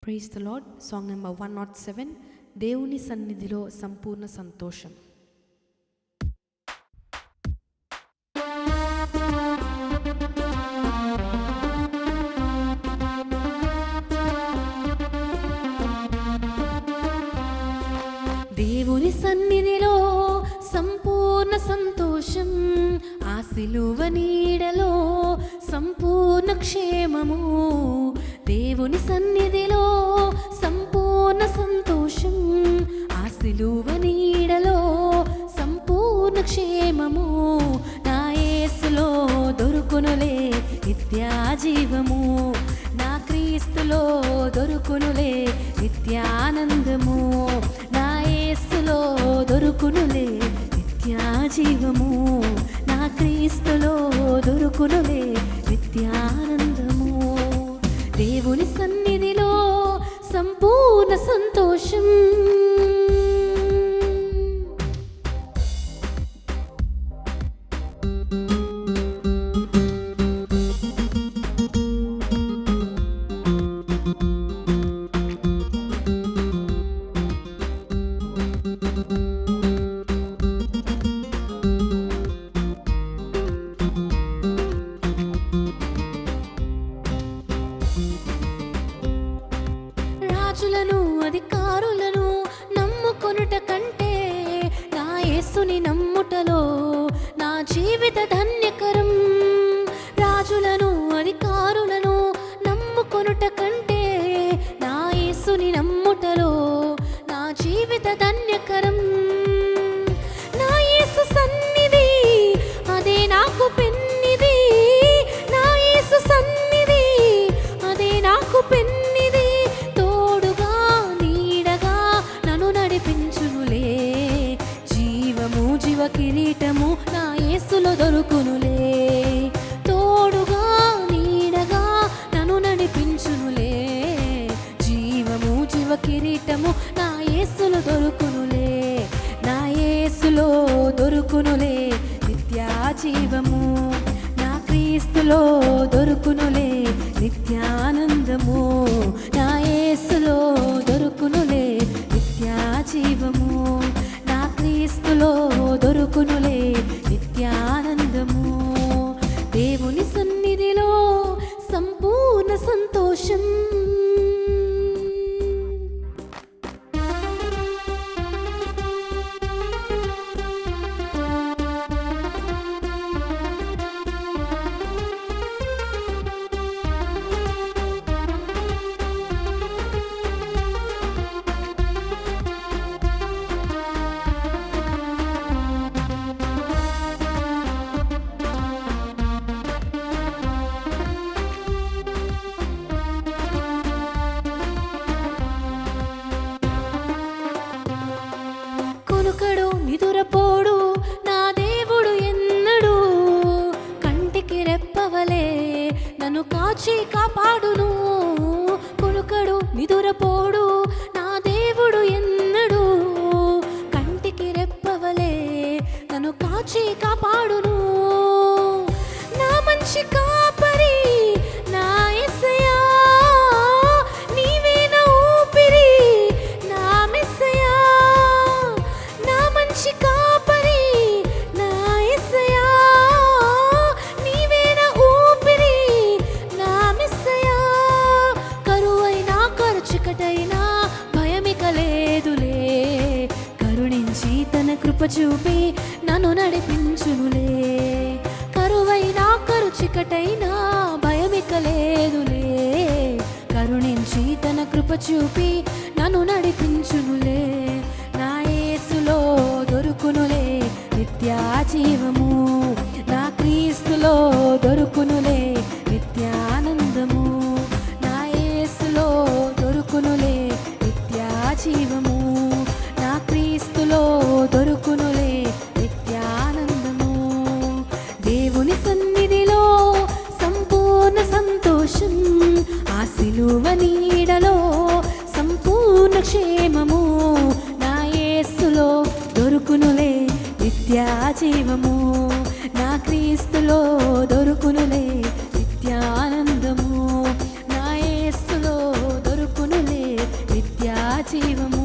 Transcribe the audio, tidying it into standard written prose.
Praise the Lord. Song number 107, దేవుని సన్నిధిలో సంపూర్ణ సంతోషం. దేవుని సన్నిధిలో సంపూర్ణ సంతోషం, ఆ సిలువ నీడలో సంపూర్ణ క్షేమము. దేవుని సన్నిధిలో సంపూర్ణ సంతోషం, ఆ సిలువ నీడలో సంపూర్ణ క్షేమము. నా యేసులో దొరుకునులే నిత్యాజీవము, నా క్రీస్తులో దొరుకునులే నిత్యానందము. నా యేసులో దొరుకునులే నిత్యాజీవము, నా క్రీస్తులో దొరుకునులే నిత్యానందము. దేవుని సన్నిధిలో సంపూర్ణ సంతోషం. రాజులను అధికారులను నమ్ముకొనుట కంటే నా యేసుని నమ్ముటలో నా జీవిత ధన్యకరం. రాజులను అధికారులను నమ్ముకొనుట కంటే నా యేసుని నమ్ముటలో నా జీవిత ధన్యకరం. నా యేసు సన్నిధి అదే నాకు పెన్నిది, నా యేసు సన్నిధి అదే నాకు పెన్నిది. తోడుగా నీడగా నన్ను నడిపించునులే, జీవము జీవ కిరీటము నా యేసులో దొరుకునులే. తోడుగా నీడగా నన్ను నడిపించునులే, జీవము జీవ కిరీటము నా యేసులో దొరుకునులే. నా యేసులో దొరుకునులే నిత్యాజీవము, నా క్రీస్తులో దొరుకునులే నిత్యానందము. నా యేసులో దొరుకునులే నిత్యాజీవము, నా క్రీస్తులో దొరుకునులే నిత్యానందము. దేవుని సన్నిధిలో సంపూర్ణ సంతోషం. కొనుకడు నిదురపోడు నా దేవుడు ఎన్నడు, కంటికి రెప్పవలే నన్ను కాచి కాపాడును. కొనుకడు నిదురపోడు నా దేవుడు ఎన్నడు, కంటికి రెప్పవలే నన్ను కాచి కాపాడును. నా మంచి కాపరి నా యేసయ్యా, నీవే నా ఊపిరి నా మెస్సయ్యా. నా మంచి కాపరి నా యేసయ్యా, నీవే నా ఊపిరి నా మెస్సయ్యా. కరువైనా ఖర్చుకటైనా భయమిక లేదులే, కరుణించి తన కృప చూపి నన్ను నడిపించునులే. కరువైనా ఖర్చుకటైనా భయమిక లేదులే, కరుణించి తన కృప చూపి నన్ను నడిపించునులే. నా యేసులో దొరుకునులే నిత్యాజీవము, నా క్రీస్తులో దొరుకునులే నిత్యానందము. నా యేసులో దొరుకునులే నిత్యాజీవము, నా క్రీస్తులో దొరుకునులే నిత్యానందము. దేవుని సన్నిధిలో సంపూర్ణ సంతోషం, ఆ సిలువ నీడలో సంపూర్ణ క్షేమము. నా యేసులో దొరుకునులే నిత్యాజీవము, నా క్రీస్తులో దొరుకునులే నిత్యానందము. నా యేసులో దొరుకునులే జీవం